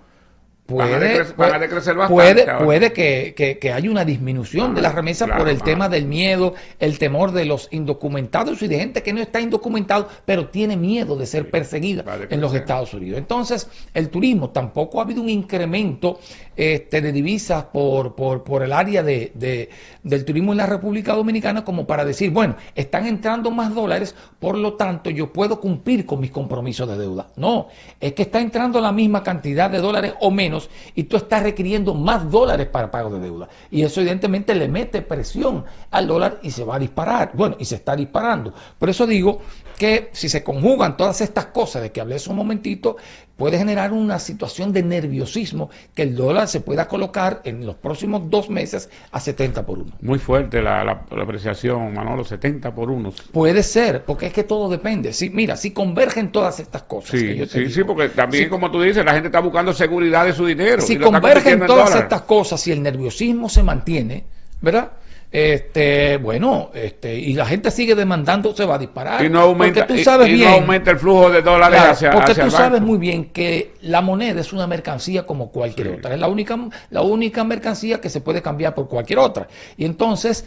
Van a decrecer bastante. Puede que haya una disminución de las remesas por el tema del miedo, el temor de los indocumentados y de gente que no está indocumentado, pero tiene miedo de ser perseguida en los Estados Unidos. Entonces, el turismo, tampoco ha habido un incremento de divisas por el área del turismo en la República Dominicana, como para decir, bueno, están entrando más dólares, por lo tanto yo puedo cumplir con mis compromisos de deuda. No, es que está entrando la misma cantidad de dólares o menos, y tú estás requiriendo más dólares para pago de deuda. Y eso evidentemente le mete presión al dólar y se va a disparar. Bueno, y se está disparando. Por eso digo que si se conjugan todas estas cosas de que hablé hace un momentito, puede generar una situación de nerviosismo que el dólar se pueda colocar en los próximos 2 meses a 70 por 1. Muy fuerte la apreciación, Manolo, 70 por 1. Puede ser, porque es que todo depende. Sí, mira, si convergen todas estas cosas. Sí, porque también, como tú dices, la gente está buscando seguridad de su dinero. Si convergen todas estas cosas, si el nerviosismo se mantiene, ¿verdad?, y la gente sigue demandando, se va a disparar. Y no aumenta, porque tú sabes y bien, no aumenta el flujo de dólares porque hacia tú el sabes banco. muy bien que la moneda es una mercancía como cualquier Sí. otra. Es la única mercancía que se puede cambiar por cualquier otra. Y entonces,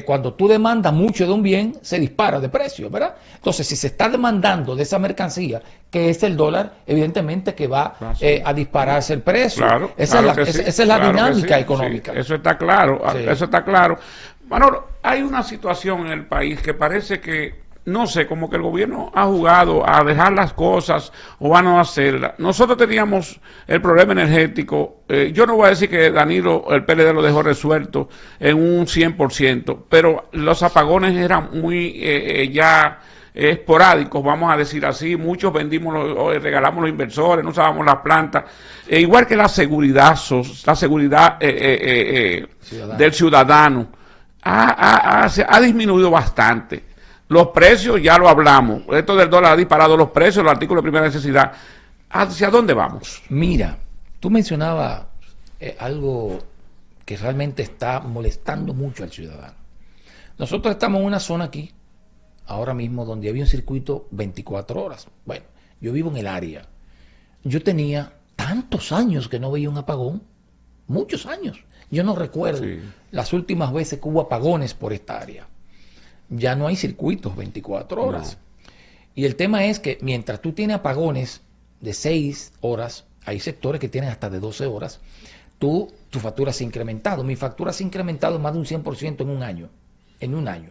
cuando tú demandas mucho de un bien, se dispara de precio, ¿verdad? Entonces, si se está demandando de esa mercancía, que es el dólar, evidentemente que va a dispararse el precio. Claro, Esa es la claro que dinámica sí, económica. sí, eso está claro, Sí. eso está claro. Manolo, hay una situación en el país que parece que, no sé, como que el gobierno ha jugado a dejar las cosas o a no hacerlas. Nosotros teníamos el problema energético, yo no voy a decir que Danilo, el PLD lo dejó resuelto en un 100%, pero los apagones eran muy ya esporádicos, vamos a decir así. Muchos vendimos, regalamos los inversores, no usábamos las plantas. Igual que la seguridad del ciudadano ha disminuido bastante. Los precios, ya lo hablamos. Esto del dólar ha disparado los precios, los artículos de primera necesidad. ¿Hacia dónde vamos? Mira, tú mencionabas algo que realmente está molestando mucho al ciudadano. Nosotros estamos en una zona aquí, ahora mismo, donde había un circuito 24 horas. Bueno, yo vivo en el área. Yo tenía tantos años que no veía un apagón, muchos años. Yo no recuerdo las últimas veces que hubo apagones por esta área. Ya no hay circuitos 24 horas. No. Y el tema es que mientras tú tienes apagones de 6 horas, hay sectores que tienen hasta de 12 horas, tu factura se ha incrementado. Mi factura se ha incrementado más de un 100% en un año. En un año,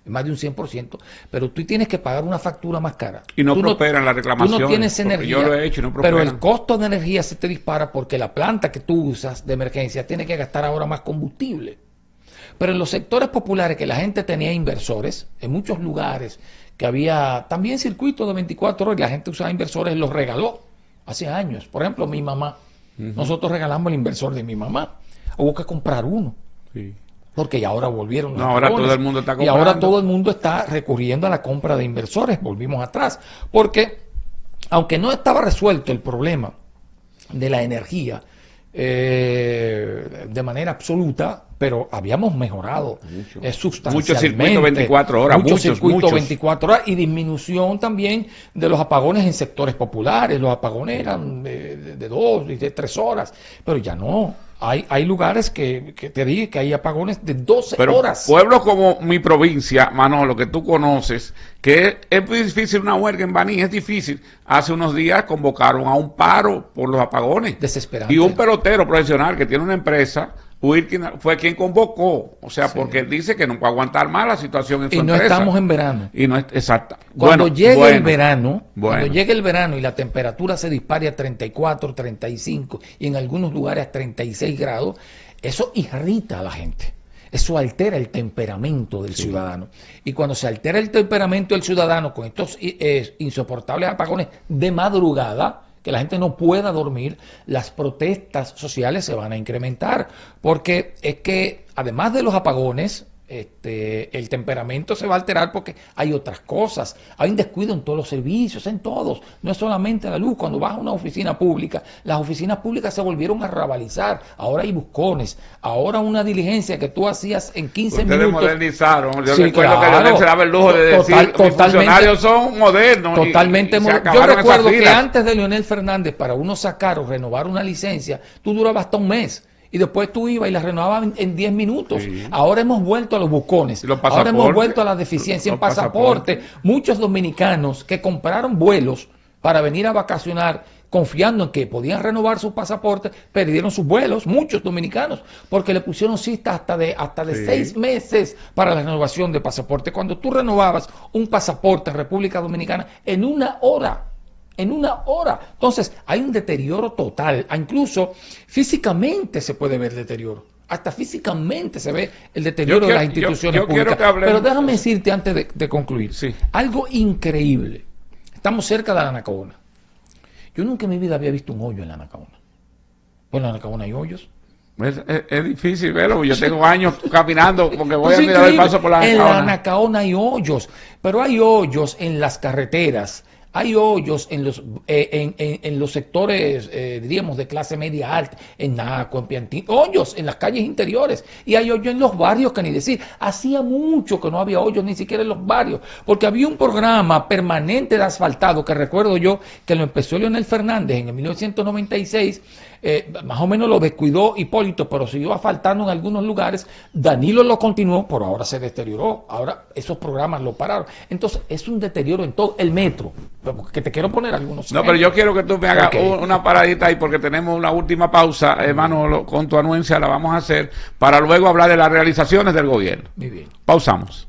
más de un 100%, pero tú tienes que pagar una factura más cara. Y no prosperan las reclamaciones. Tú no tienes energía, yo lo he hecho y no prosperan. Pero el costo de energía se te dispara porque la planta que tú usas de emergencia tiene que gastar ahora más combustible. Pero en los sectores populares que la gente tenía inversores, en muchos lugares que había también circuitos de 24 horas y la gente usaba inversores, los regaló hace años. Por ejemplo, mi mamá. Nosotros regalamos el inversor de mi mamá. Hubo que comprar uno. Sí. Porque ya ahora volvieron los ahora todo el mundo está comprando. Y ahora todo el mundo está recurriendo a la compra de inversores. Volvimos atrás. Porque, aunque no estaba resuelto el problema de la energía de manera absoluta, pero habíamos mejorado sustancialmente. Muchos circuitos 24 horas. Muchos circuitos 24 horas y disminución también de los apagones en sectores populares. Los apagones eran de 2 y de 3 horas, pero ya no. Hay lugares que te dije que hay apagones de 12 horas. Pueblos como mi provincia, Manolo, que tú conoces, que es muy difícil una huelga en Baní, es difícil. Hace unos días convocaron a un paro por los apagones. Desesperante. Y un pelotero profesional que tiene una empresa, fue quien convocó, o sea, porque él dice que no puede aguantar más la situación en su empresa. Y no estamos en verano. Y no es exacta. Cuando llegue el verano y la temperatura se dispare a 34, 35 y en algunos lugares a 36 grados, eso irrita a la gente. Eso altera el temperamento del ciudadano. Y cuando se altera el temperamento del ciudadano con estos insoportables apagones de madrugada, que la gente no pueda dormir, las protestas sociales se van a incrementar, porque es que además de los apagones, el temperamento se va a alterar porque hay otras cosas, hay un descuido en todos los servicios, en todos, no es solamente la luz. Cuando vas a una oficina pública, las oficinas públicas se volvieron a rabalizar, ahora hay buscones, ahora una diligencia que tú hacías en 15 Ustedes minutos. Modernizaron, yo recuerdo que Leonel se daba el lujo de decir, los funcionarios son modernos. Totalmente modernos. Yo recuerdo que antes de Leonel Fernández, para uno sacar o renovar una licencia, tú durabas hasta un mes. Y después tú ibas y la renovabas en 10 minutos. Sí. Ahora hemos vuelto a los bucones. Ahora hemos vuelto a la deficiencia en pasaporte. Muchos dominicanos que compraron vuelos para venir a vacacionar confiando en que podían renovar sus pasaportes, perdieron sus vuelos, muchos dominicanos, porque le pusieron cita hasta de 6 meses para la renovación de pasaporte. Cuando tú renovabas un pasaporte en República Dominicana en una hora. Entonces, hay un deterioro total. Incluso físicamente se puede ver deterioro. Hasta físicamente se ve el deterioro de las instituciones públicas. Pero déjame decirte antes de concluir. Algo increíble. Estamos cerca de la Anacaona. Yo nunca en mi vida había visto un hoyo en la Anacaona. Pues en la Anacaona hay hoyos. Es difícil verlo, yo tengo años caminando porque voy a mirar el paso por la Anacaona. En la Anacaona hay hoyos, pero hay hoyos en las carreteras. Hay hoyos en los sectores, diríamos, de clase media alta, en Naco, en Piantini, hoyos en las calles interiores, y hay hoyos en los barrios, que ni decir. Hacía mucho que no había hoyos ni siquiera en los barrios, porque había un programa permanente de asfaltado, que recuerdo yo que lo empezó Leonel Fernández en el 1996, más o menos lo descuidó Hipólito, pero siguió asfaltando en algunos lugares. Danilo lo continuó, pero ahora se deterioró, ahora esos programas lo pararon. Entonces es un deterioro en todo el metro, que te quiero poner algunos No, pero yo quiero que tú me hagas una paradita ahí, porque tenemos una última pausa, hermano, con tu anuencia la vamos a hacer, para luego hablar de las realizaciones del gobierno. Muy bien. Pausamos.